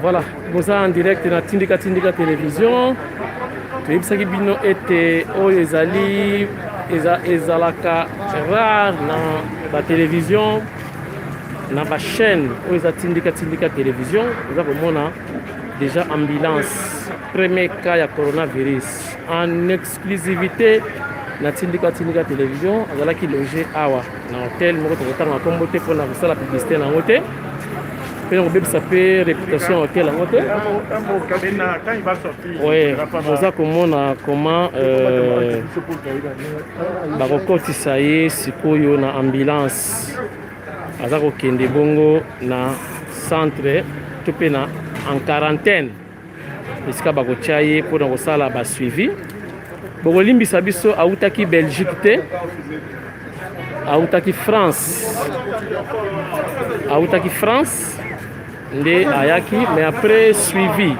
Voilà, vous en direct dans Tindika Tindika Télévision. Tu sais que bino était au ezali ezalaka rare dans la télévision, dans la chaîne où ils Tindika Tindika Télévision. Vous avez déjà ambulance, premier cas de coronavirus en exclusivité na Tindika Tindika Télévision. Azala qui logé awa na hôtel moko tokotanga kombo te pour na la publicité na hôtel. Puis on peut saper réputation hôtel en hôtel. Oui, vous avez comment bakokotisa ye sikoyo na ambulance aza kokende bongo na centre to pe na en quarantaine esika bakotia ye mpona kosala basuivi. Bokolimbisa biso autaki Belgique te, autaki France, nde ayaki, mais après suivi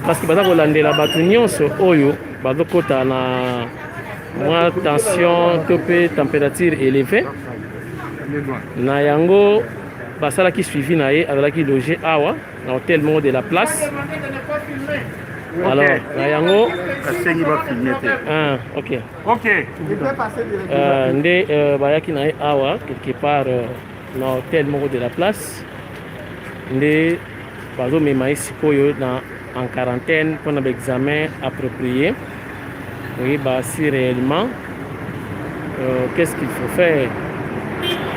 parce que baza kolandela bato nyonso oyo bazokota na mwa tension to pe température élevée na yango basalaki suivi na ye azalaki logé awa na hôtel moko de la place. Alors na yango ok nde bayaki na ye awa quelque part na hôtel moko de la place nde bazomema ye sikoyo na en quarantaine pour un examen approprié. Oui, bah si réellement qu'est-ce qu'il faut faire.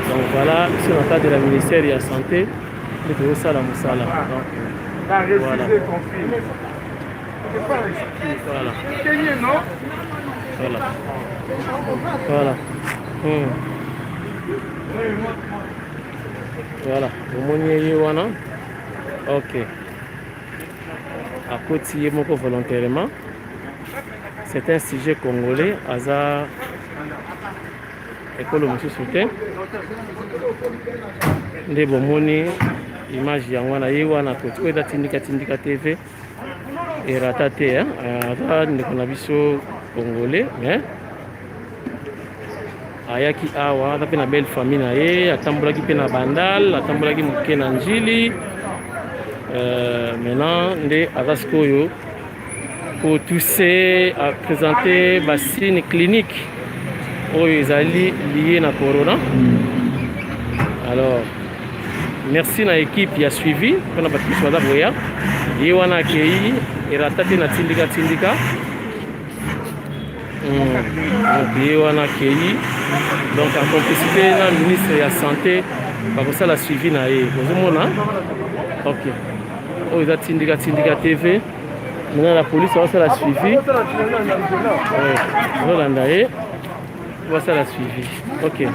Donc voilà, sur le cadre de la ministère de la Santé, nous devons ça la moussala. Voilà. Voilà. Voilà. Voilà. Voilà. Ok. À côté moko volontairement. C'est un sujet congolais. Aza école monsieur soutien. Nde bomoni image ya wana ye wana côté da Tindika Tindika TV et ratate hein. Aza ndeko na biso congolais mais ayaki awa aza pe na belle famille na ye atambolaki pe na bandal atambolaki moke na njili. Maintenant nde aza sikoyo pour tousser à présenter des signes cliniques oyo ezali lié na corona. Alors merci na équipe qui a suivi pour na batiki baza boya ye wana akei eratate na Tindika Tindika ye wana akei donc en complicité na ministre ya santé bakosala suivi na ye ozomona. Ok oyo eza Tindika Tindika TV. Maintenant la police va faire la suivi. Rolanda va faire la suivi. Ok.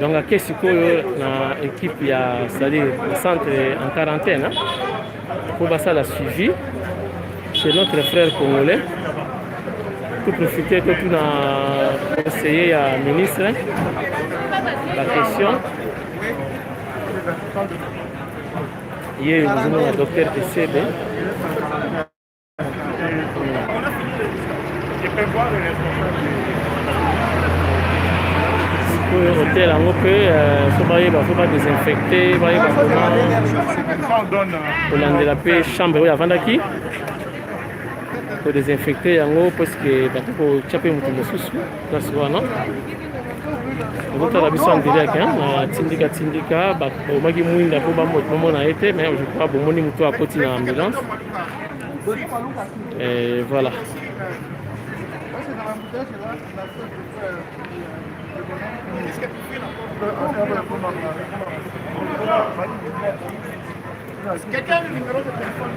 Donc à Kessiko na équipe il y a c'est-à-dire le centre en quarantaine pour faire la suivi chez notre frère congolais. Pour profiter de tout le conseiller à ministre la question hier nous avons le docteur ECB pour l'hôtel en haut il faut pas désinfecter pour l'endre la paix chambre avant d'acquis pour désinfecter yango parce que batako chape mutu mosusu kasi wana otala biso en direct na Tindika Tindika bakomaki mwinda po bamona ete mais je crois bomoni mutu akoti na ambulance et voilà. Quelqu'un a le numéro de téléphone?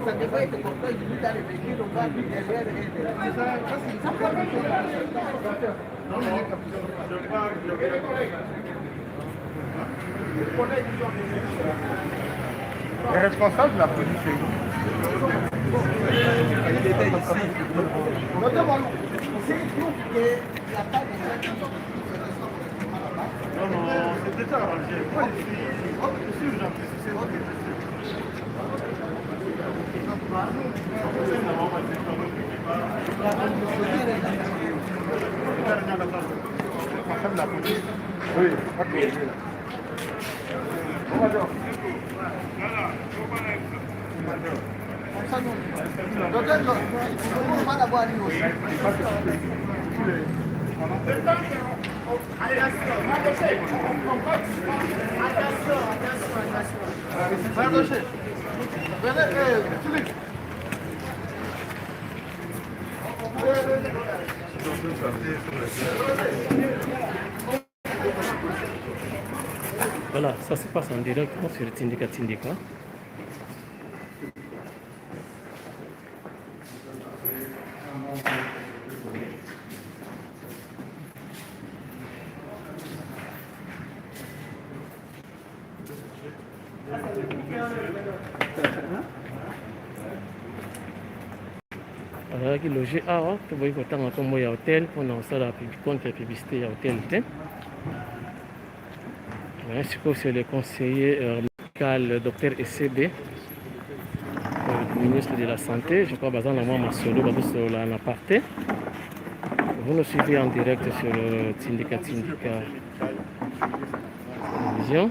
Ça devrait être comme ça, je dis dans les véhicules, on va lui derrière les responsables de la police. Il était ici. Notamment, c'est trouve qu'il n'y a pas de gens qui sont là-bas. Non, c'est déjà arrangé. Moi, je suis gentil, c'est votre Oui, ok. Docteur, on va d'abord aller aussi. Voilà, ça se passe en direct sur le Tindika Tindika. Alors, il logé à tu vois, il faut attendre un moyen hôtel pour nous faire la publicité à hôtel. C'est le conseiller médical Dr SCB, ministre de la Santé. Je crois que dans la mois solo, sur la partie. Vous nous suivez en direct sur le Tindika Tindika Télévision.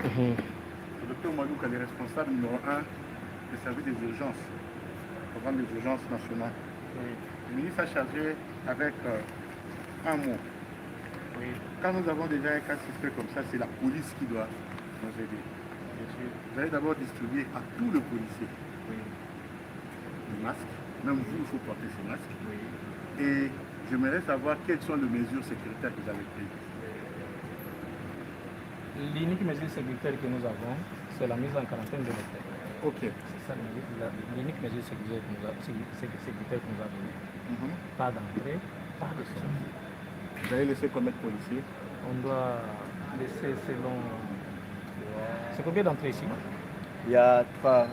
Le docteur Malouk est le responsable numéro 1 du service des urgences, programme des urgences nationales. Le ministre a chargé avec un mot. Quand nous avons déjà un cas suspect comme ça, c'est la police qui doit nous aider. Vous allez d'abord distribuer à tous les policiers des masques. Même vous, il faut porter ces masques. Et j'aimerais savoir quelles sont les mesures sécuritaires que vous avez prises. L'unique mesure sécuritaire que nous avons, c'est la mise en quarantaine de l'hôtel. Ok. C'est ça l'unique mesure sécuritaire que nous avons. Pas d'entrée, pas de sortie. Vous allez laisser combien de policiers? On doit laisser selon... C'est combien d'entrées ici? Il y a trois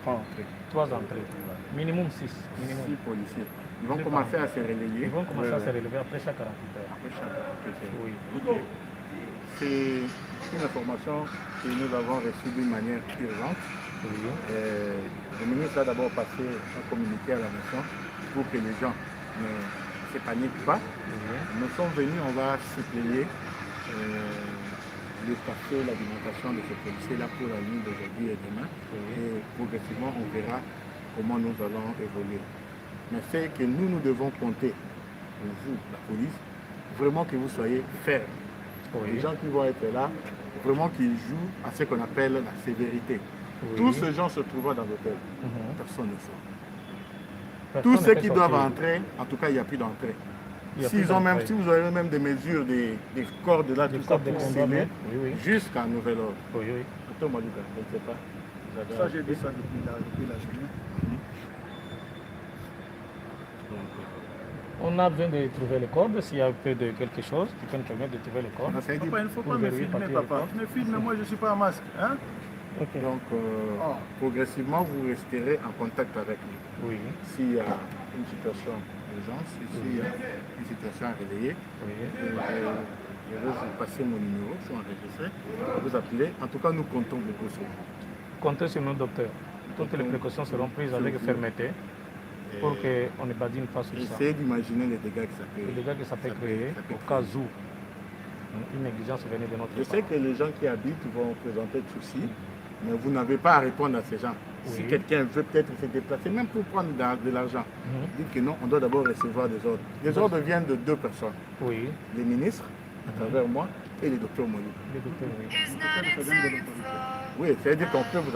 entrées. 3 entrées. Minimum 6. 6 policiers. Ils vont commencer à se relayer. Ils vont commencer à se relever après chaque 48 heures. Après chaque heure. Oui. C'est une information que nous avons reçue d'une manière urgente. Le ministre a d'abord passé un communiqué à la nation pour que les gens ne se paniquent pas. Nous sommes venus, on va suppléer le café, l'alimentation de ces policiers-là pour la nuit d'aujourd'hui et demain. Et progressivement, on verra comment nous allons évoluer. Mais c'est que nous devons compter, pour vous, la police, vraiment que vous soyez fermes. Les gens qui vont être là, vraiment qu'ils jouent à ce qu'on appelle la sévérité. Tous ces gens se trouvent dans l'hôtel. Personne ne sort. Tous ceux qui doivent entrer, en tout cas, il n'y a plus d'entrée. Si vous avez même des mesures, des cordes là, tout ça pour sceller, jusqu'à nouvel ordre. Docteur Malouka, je ne sais pas. Ça, j'ai dit ça depuis la journée. On a besoin de trouver les cordes. S'il y a un peu de quelque chose, tu peux nous permettre de trouver les cordes. Papa, il ne faut pas me filmer, papa. Me filme, moi je ne suis pas en masque. Hein? Donc, progressivement, vous resterez en contact avec nous. Oui. S'il y a une situation d'urgence, s'il y a une situation à relayer, je vais vous passer mon numéro, je suis enregistré, vous appelez. En tout cas, nous comptons beaucoup sur vous. Comptez sur nos docteurs. Toutes les précautions seront prises avec fermeté pour qu'on ne badine pas sur ça. Essayez d'imaginer les dégâts que ça peut créer. Les dégâts que ça peut créer au cas où une négligence venait de notre Je sais que les gens qui habitent vont présenter de soucis, mais vous n'avez pas à répondre à ces gens. Si quelqu'un veut peut-être se déplacer, même pour prendre de l'argent, dites que non, on doit d'abord recevoir des ordres. Les ordres viennent de 2 personnes. Oui. Les ministres, à travers moi, et les docteurs Molou. Les docteurs, oui. Oui, c'est-à-dire qu'on peut vous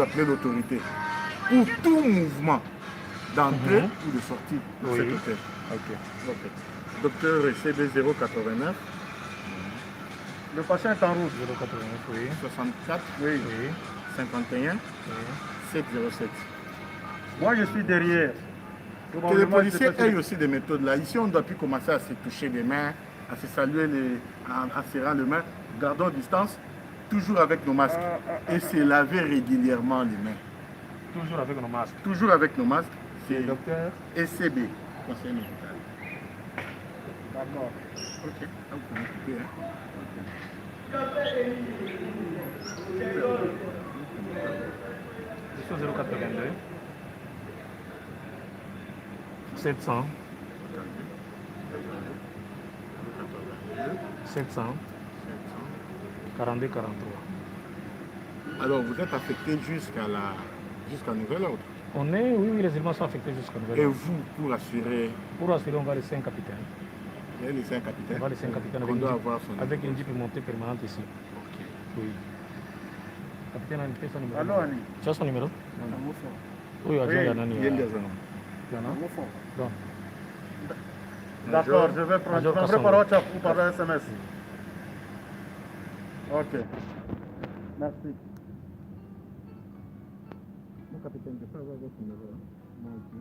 appeler l'autorité. Pour tout mouvement d'entrée ou de sortie de cet hôtel. Ok. Docteur CB 089. Le patient est en route. 089, oui. 64 Oui. 51 707. Moi, je suis derrière. Que les policiers aient aussi des méthodes là. Ici, on ne doit plus commencer à se toucher les mains, à se saluer en serrant les mains. Gardons distance, toujours avec nos masques. Et se laver régulièrement les mains. Toujours avec nos masques. Toujours avec nos masques. C'est Docteur. ECB, conseil médical. D'accord. Ok, là, vous pouvez couper. Hein. Je suis 082. 700. 700. 42, 43. Alors, vous êtes affecté jusqu'à nouvel ordre. On est, oui, les éléments sont affectés jusqu'à nouvel Et ordre. vous, pour assurer, Pour assurer, on va laisser un capitaine. il y a les 5 capitaines. On va laisser un capitaine On doit avoir son avec numéro. une jeep montée permanente ici. Ok. Oui. Capitaine a fait son numéro. Alors, Annie, Tu as son numéro? oui. Oui, adjoint Yanani. Il y a des gens. Donc, D'accord, je vais prendre. Major Tu Kassongo. par WhatsApp ou par SMS. Ok. Merci. Mon capitaine, je peux avoir votre numéro. Hein? Moi aussi.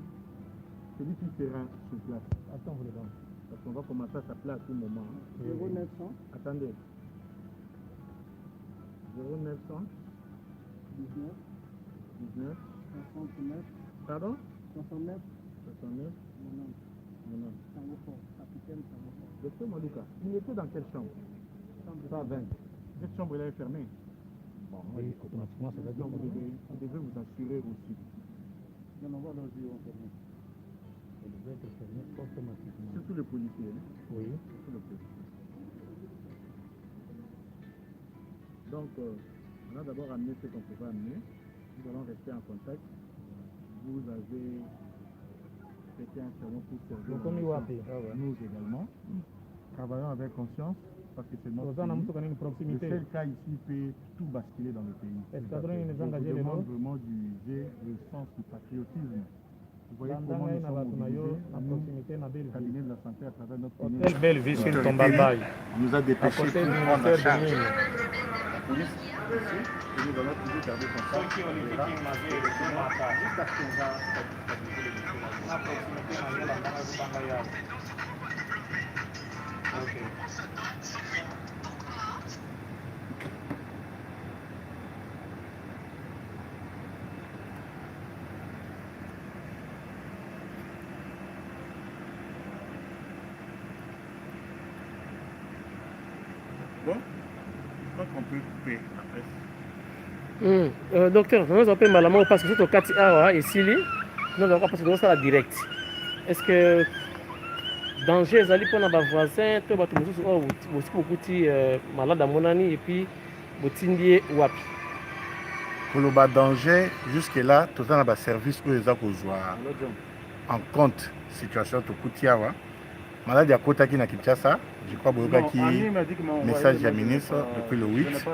Celui qui sera sur place. attends, vous le donne. Parce qu'on va commencer à s'appeler à tout moment. Hein? 0900 Attendez. 0900 19 19 69 Pardon 69 69 90. Capitaine Sangoufo. Docteur Malouka, il était dans quelle chambre? 120. Cette chambre elle est fermée. Bon, Oui, automatiquement, ça va être donc vous devez vous assurer aussi. Non, on va dans le bureau. Ça devait être fermé automatiquement. Surtout les policiers. Hein? Oui. Surtout les policiers. Donc, on a d'abord amené ce qu'on pouvait amener. Nous allons rester en contact. Vous avez fait un serment pour servir. Donc, on y va appeler. Nous également. Travaillons avec conscience parce que c'est notre Rosanna, pays. nous avons une Le proximité. seul cas ici peut tout basculer dans le pays. Est-ce que vous Je nous vous engager les demande nôtres? vraiment d'user le sens du patriotisme. Vous voyez Dans comment la nous sommes mobilisés. la Nous, proximité, na belle le vie. cabinet de la santé à travers notre pays. Hôtel Belle Vie sur Tombabaye. nous a À dépêché côté pour du prendre en ministère charge de Mines. la police ici et nous allons toujours garder contact. Jusqu'à ce qu'on va stabiliser les dossiers. La proximité, na belle la Ok. Bon, je crois qu'on peut couper la presse. Docteur, nous appelons Malamo parce que c'est au 4 awa et Sili, nous avons passé dans la direct. Est-ce que danger ezali pour nos voisins, to bato mosusu oyo bosi bokuti malade à monani et puis botindi wapi? Koloba danger, jusque-là, tout ça dans le service où ils ont en compte situation de Koutiawa. Malade à Kotaki na Kinshasa, je crois que message à ministre depuis le 8.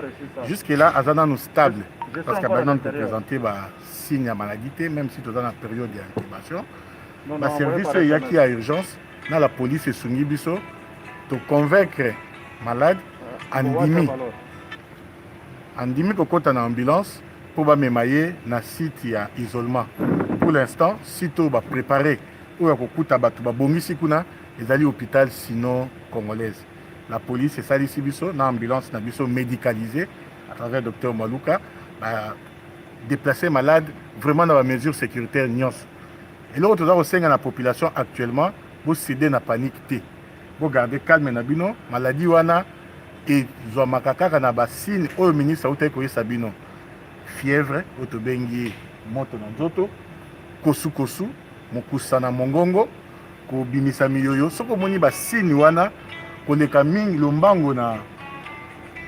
Jusque-là, Azana nous stable. Parce qu'à maintenant, on peut présenter des signes de maladie, même si tout dans la période d'incubation. Le service, il y a qui a urgence. Dans la police et Sungi Bisso, pour convaincre malade, Andimi kokota na ambulance pour ba memaye na site ya isolement. Pour l'instant, site ba préparé ou ya kokuta batu ba bongisi kuna ezali hôpital sino congolaise. La police et salisi biso na ambulance na biso médicalisée à travers docteur Malouka ba déplacer malade vraiment dans la mesure sécuritaire nyos. Et l'autre au sein de la population actuellement, vous cédez na panique té. Vous gardez calme na bino, maladie wana et zo makaka na ba signe au ministre auté ko sabino. Fièvre, otobengi moto na nzoto, kosu mokusa na mongongo, ko bimisa miyoyo, soko moni ba signe wana ko leka mingi lombango na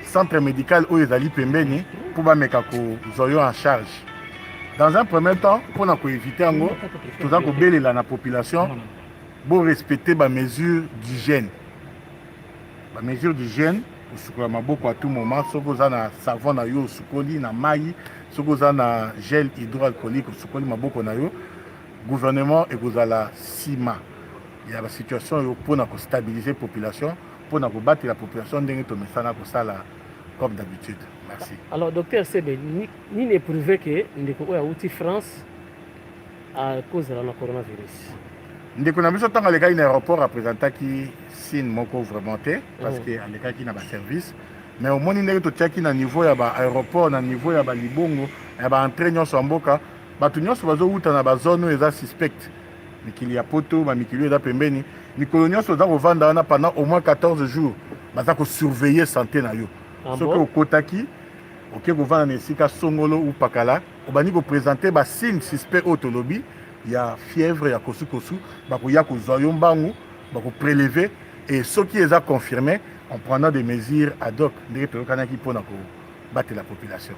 centre médical où ezali pembeni pour ba meka ko zoyo en charge. Dans un premier temps, pour éviter en gros, tout ça que la population, pour respecter les mesures d'hygiène. Les mesures d'hygiène, beaucoup à tout moment, si vous avez un savon, un maï, si vous avez un gel hydroalcoolique, le gouvernement et vous avez la CIMA. Il y a une situation pour stabiliser la population, pour battre la population, comme d'habitude. Merci. Alors, docteur Sebe, ni n'est prouvé que nous avons outil France à cause de la coronavirus. Nous avons un aéroport représentant qui signe mon vraiment parce qu'il y a un service. Mais au moins, nous avons un niveau de l'aéroport, un niveau de Libongo, un entraînement sur Mboka. bato nyonso bazowuta na bazone oyo eza suspect mikili ya poto bamikili oyo eza pembeni mikolo nyonso oza kovanda wana pendant au moins 14 jours baza kosurveiller santé na yo soki okotaki oke kovanda na esika songolo ou pakala obandi kopresente basigne suspect oyo tolobi ya fièvre ya kosukosu bakoya kozwa yo mbangu bakopréleve et soki eza confirmé en prenant des mesures ad hoc ndenge toyokanaki mpona kobatela la population.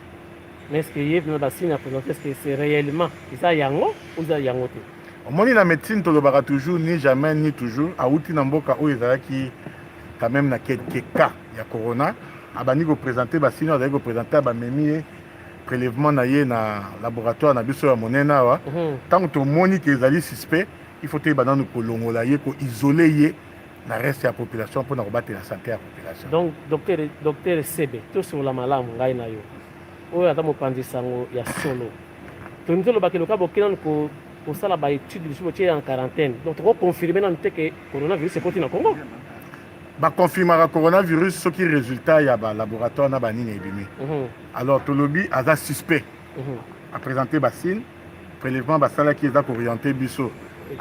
Mais est-ce qu'il y a une signe à présenter? Est-ce que c'est réellement ça yango ou ça yango te? Omoni na médecine tolobaka toujours ni jamais ni toujours auti na mboka oyo ezalaki quand même na quelques cas ya corona abandi kopresente basigne azali kopresente bamemi prélèvement na ye na laboratoire na biso ya monene awa ntango tomoni ke ezali suspect il faut te bananu kolongola ye koisole ye na reste ya population mpona kobatela santé ya population. Donc docteur Sebe tosola malamu ngai na yo oyo ata mopanzi sango ya solo tondi tolobaki loka bokena kosala baétude biso botie en quarantaine donc tokoconfirme nanu te ke coronavirus ekoti na Congo baconfirmaka coronavirus soki résultat ya balaboratoire na banini ebimi alors tolobi aza suspect apresente basigne prélèvement basalaki eza kooriente biso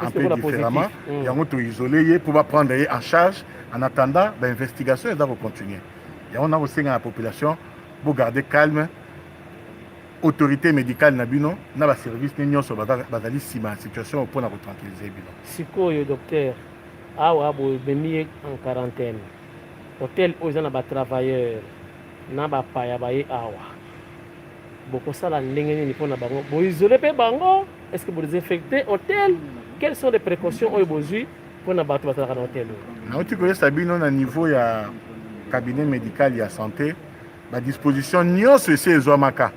un peu différemment yango toisole ye mpo baprendre ye en charge en attendant bainvestigation eza kocontinue yango na kosenga na population bogarde calme autorité médicale na bino na baservice ne nyonso bazali nsima ya situation mpona kotranquillize bino. Sikoyo docteur awa bomemi ye en quarantaine hôtel oyo eza na batravailleur na bapaya baye awa bokosala ndenge nini mpona bango boisole mpe bango est-ce que bodesinfecte hôtel quelles sont les précautions oyo bozwi mpona bato bazalaka na hôtel oyo? Nauti koyesa bino na niveau ya cabinet médical ya santé badisposition nyonso esi ezwamaka.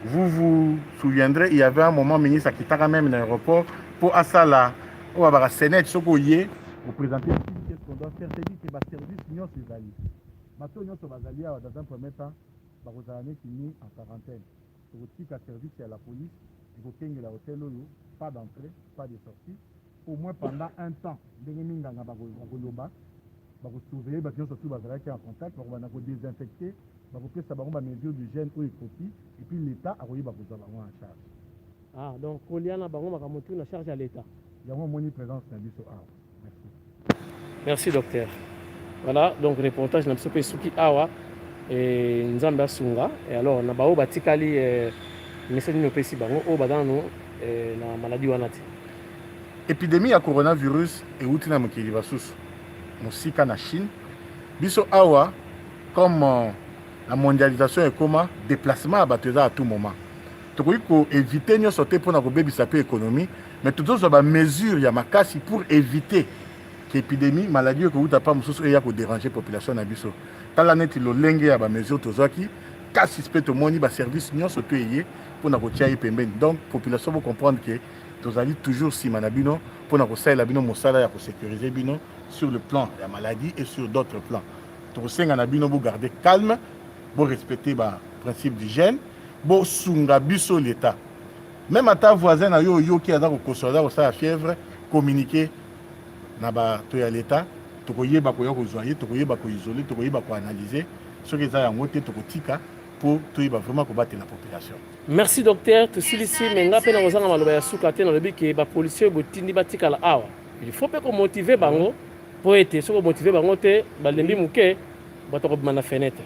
Vous vous souviendrez, il y avait un moment, le ministre a quitté même l'aéroport pour Asala, ou à Sénète, ce qu'on y est, vous présentez qu'est-ce qu'on doit faire, c'est dit que le service n'y a pas de bateau n'y a pas de dans un premier temps, vous allez finir en quarantaine. Vous êtes à service à la police, vous tenez l'hôtel, pas d'entrée, pas de sortie, au moins pendant un temps. Vous surveillez, vous allez en contact, vous allez désinfecter. Bakopesa bango ba mesure d'hygiène ou copie et puis l'état a koyi bakozwa bango en charge. Ah donc koliana bango makamutu na charge à l'état. Yango moni présence na biso awa. Merci. Merci docteur. Voilà donc reportage na biso pe suki awa et nzamba sunga et alors na bao batikali message no pesi bango o badano na maladie wana ti. Épidémie ya coronavirus et outi na mokili basusu. Mosika na Chine. Biso awa comme la mondialisation est comme déplacement à battre à tout moment. Tu peux éviter de sauter pour la économie, mais tout ça mesure il y a ma casse pour éviter que l'épidémie maladie que vous n'avez pas déranger la population na biso. Tant l'année il le lengue à la mesure tout ça qui casse suspect au monde ba service non sauter yé pour na kotia pembeni. Donc population vous comprendre que vous allez toujours si manabino pour na kosaila la bino mosala ya ko sécuriser bino sur le plan de la maladie et sur d'autres plans. Tu senga na bino vous garder calme. Pour respecter le principe d'hygiène, pour sunga biso l'état. Même à ta voisine qui a la fièvre, communiquer na ba to ya l'état, to koye ba koyo kozwaye, to koye ba ko isoler, to koye ba ko analyser, ce que ça yango te to kotika pour to ba vraiment combattre la population. Merci docteur, to silisi menga pe na kozanga maloba ya suka te na lobi ke ba policier botindi batika la awa. Il faut pas ko motiver bango pour être, so ko motiver bango te ba lembi muke ba to ko bana fenêtre.